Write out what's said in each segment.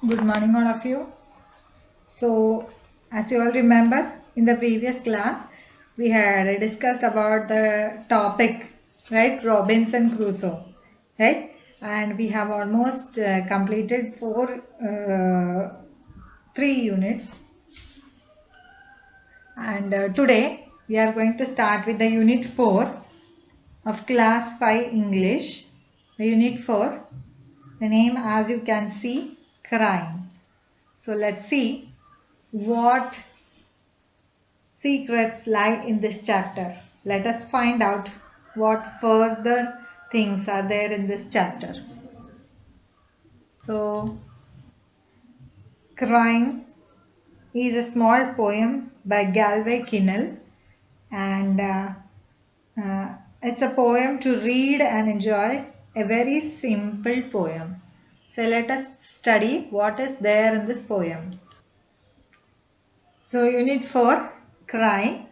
Good morning, all of you. So, as you all remember, in the previous class, we had discussed about the topic, right? Robinson Crusoe, right? And we have almost completed three units. And today, we are going to start with the unit 4 of class 5 English. The unit 4, the name as you can see, crying. So, let's see what secrets lie in this chapter. Let us find out what further things are there in this chapter. So, Crying is a small poem by Galway Kinnell, and it's a poem to read and enjoy, a very simple poem. So, let us study what is there in this poem. So, Unit 4, Crying.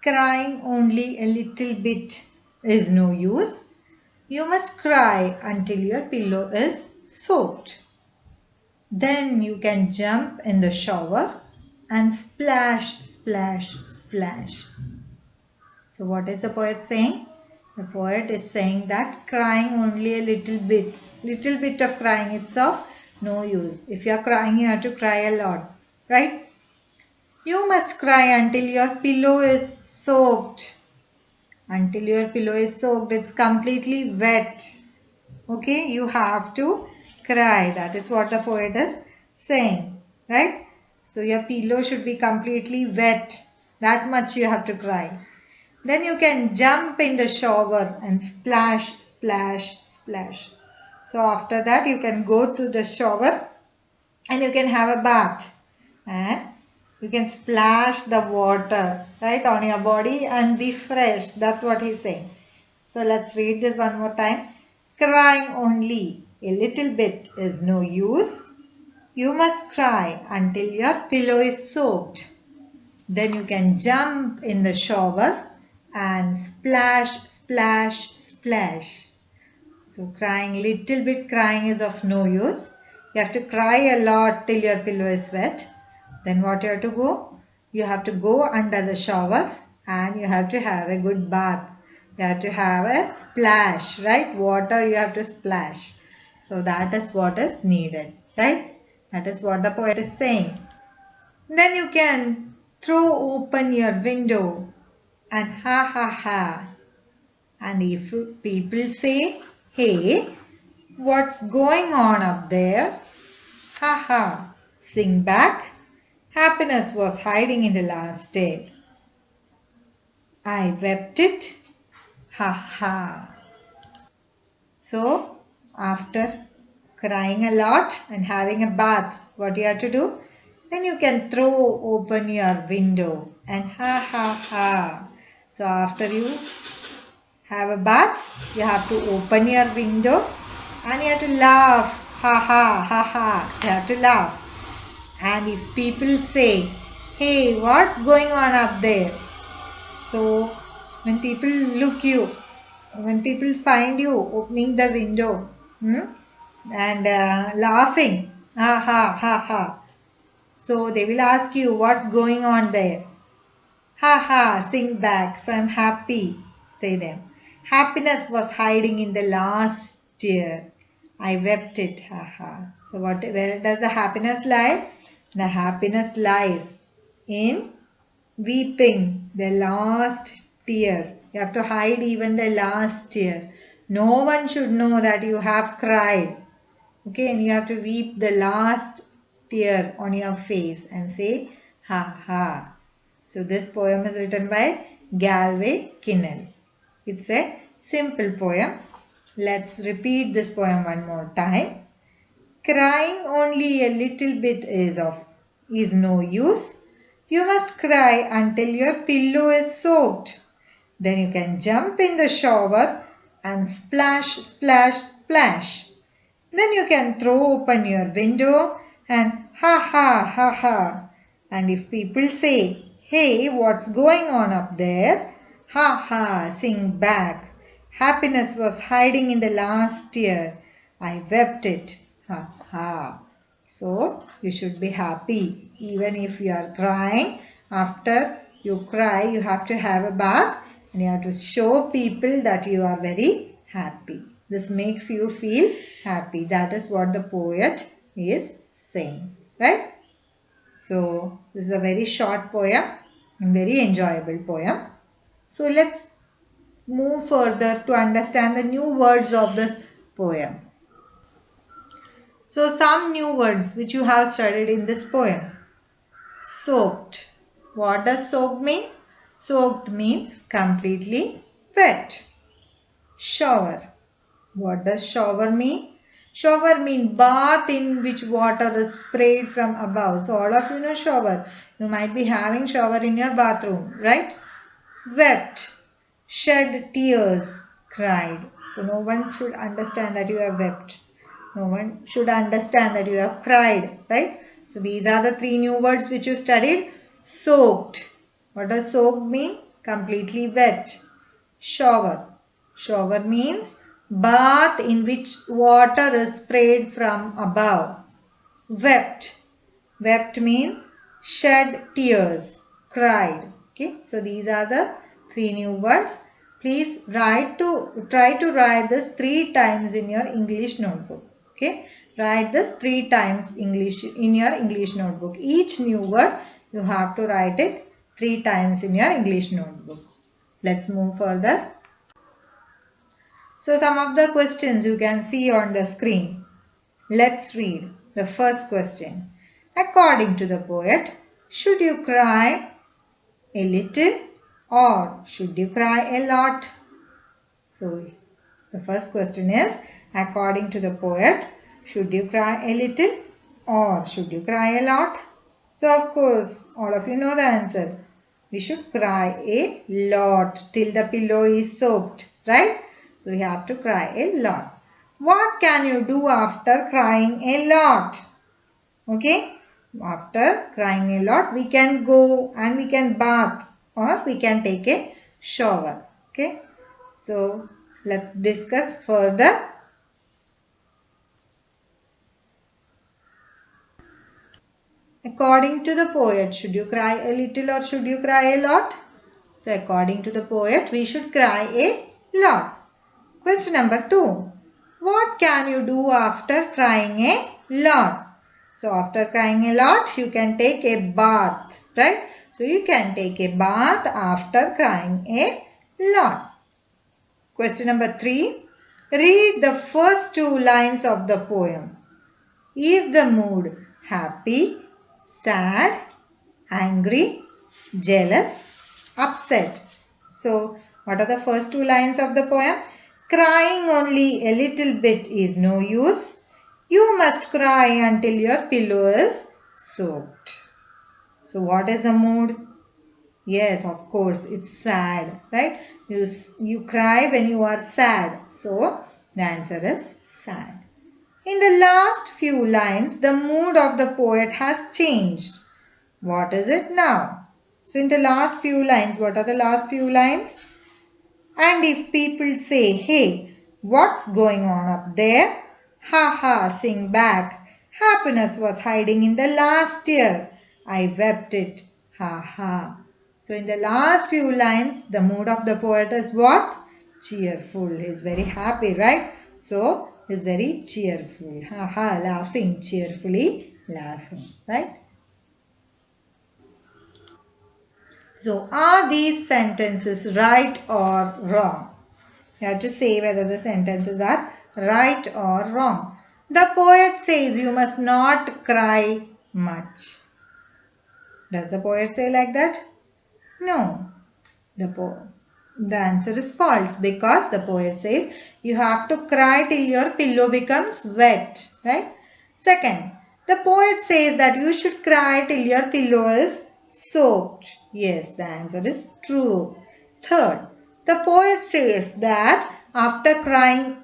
Crying only a little bit is no use. You must cry until your pillow is soaked. Then you can jump in the shower and splash, splash, splash. So what is the poet saying? The poet is saying that crying only a little bit of crying, it's of no use. If you are crying, you have to cry a lot, right? You must cry until your pillow is soaked. Until your pillow is soaked, it's completely wet. Okay, you have to cry. That is what the poet is saying, right? So your pillow should be completely wet. That much you have to cry. Then you can jump in the shower and splash, splash, splash. So after that you can go to the shower and you can have a bath. And you can splash the water, right, on your body and be fresh. That's what he's saying. So let's read this one more time. Crying only a little bit is no use. You must cry until your pillow is soaked. Then you can jump in the shower and splash, splash, splash. So crying little bit, crying is of no use. You have to cry a lot till your pillow is wet. Then what you have to go? You have to go under the shower and you have to have a good bath. You have to have a splash, right? Water you have to splash. So that is what is needed, right? That is what the poet is saying. Then you can throw open your window and ha ha ha. And if people say, hey, what's going on up there? Ha ha. Sing back. Happiness was hiding in the last day. I wept it. Ha ha. So, after crying a lot and having a bath, what you have to do? Then you can throw open your window and ha ha ha. So, after you have a bath, you have to open your window and you have to laugh. Ha ha ha ha. You have to laugh. And if people say, hey, what's going on up there? So when people look you, when people find you opening the window and laughing, ha ha ha ha. So they will ask you what's going on there. Ha ha, sing back. So I'm happy, say them. Happiness was hiding in the last tear. I wept it, ha ha. So where does the happiness lie? The happiness lies in weeping the last tear. You have to hide even the last tear. No one should know that you have cried. Okay, and you have to weep the last tear on your face and say, ha ha. So this poem is written by Galway Kinnell. It's a simple poem. Let's repeat this poem one more time. Crying only a little bit is no use. You must cry until your pillow is soaked. Then you can jump in the shower and splash, splash, splash. Then you can throw open your window and ha ha ha ha. And if people say, hey, what's going on up there? Ha ha, sing back. Happiness was hiding in the last tear. I wept it. Ha ha. So you should be happy. Even if you are crying, after you cry, you have to have a bath and you have to show people that you are very happy. This makes you feel happy. That is what the poet is saying, right? So this is a very short poem and very enjoyable poem. So let's move further to understand the new words of this poem. So some new words which you have studied in this poem. Soaked. What does soaked mean? Soaked means completely wet. Shower. What does shower mean? Shower means bath in which water is sprayed from above. So all of you know shower. You might be having shower in your bathroom, right? Wept. Shed tears. Cried. So no one should understand that you have wept. No one should understand that you have cried, right? So these are the three new words which you studied. Soaked. What does soaked mean? Completely wet. Shower. Shower means bath in which water is sprayed from above. Wept. Wept means shed tears. Cried. Okay. So these are the three new words. Please try to write this 3 times in your English notebook. Okay, write this 3 times in your English notebook. Each new word you have to write it 3 times in your English notebook. Let's move further. So some of the questions you can see on the screen. Let's read the first question. According to the poet, should you cry a little or should you cry a lot? So the first question is, according to the poet, should you cry a little or should you cry a lot? So of course, all of you know the answer. We should cry a lot till the pillow is soaked, right? So we have to cry a lot. What can you do after crying a lot? Okay, after crying a lot, we can go and we can bath or we can take a shower. Okay, so let's discuss further. According to the poet, should you cry a little or should you cry a lot? So according to the poet, we should cry a lot. Question number 2. What can you do after crying a lot? So after crying a lot, you can take a bath, right? So you can take a bath after crying a lot. Question number 3. Read the first 2 lines of the poem. Is the mood happy, sad, angry, jealous, upset? So what are the first 2 lines of the poem? Crying only a little bit is no use. You must cry until your pillow is soaked. So what is the mood? Yes, of course, it's sad, right? You cry when you are sad. So the answer is sad. In the last few lines, the mood of the poet has changed. What is it now? So in the last few lines, what are the last few lines? And if people say, hey, what's going on up there? Ha ha, sing back. Happiness was hiding in the last year. I wept it. Ha ha. So in the last few lines, the mood of the poet is what? Cheerful. He is very happy, right? So he is very cheerful. Ha ha, laughing, cheerfully laughing, right? So are these sentences right or wrong? You have to say whether the sentences are right or wrong. The poet says you must not cry much. Does the poet say like that? No. The answer is false because the poet says you have to cry till your pillow becomes wet. Right? Second, the poet says that you should cry till your pillow is soaked. Yes, the answer is true. Third, the poet says that after crying,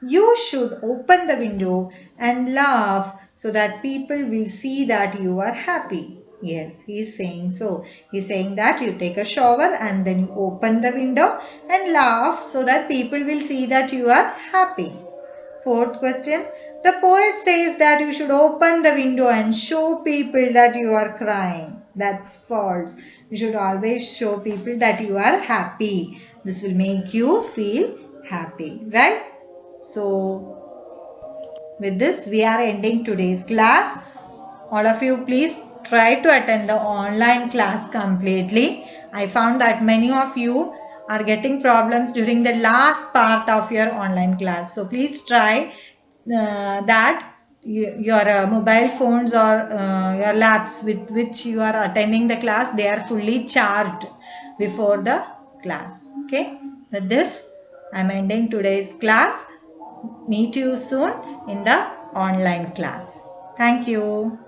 you should open the window and laugh so that people will see that you are happy. Yes, he is saying so. He is saying that you take a shower and then you open the window and laugh so that people will see that you are happy. Fourth question, The poet says that you should open the window and show people that you are crying. That's false. You should always show people that you are happy. This will make you feel happy, right? So, with this, we are ending today's class. All of you, please try to attend the online class completely. I found that many of you are getting problems during the last part of your online class. So, please try that your mobile phones or your labs with which you are attending the class, they are fully charged before the class. Okay, with this I am ending today's class. Meet you soon in the online class. Thank you.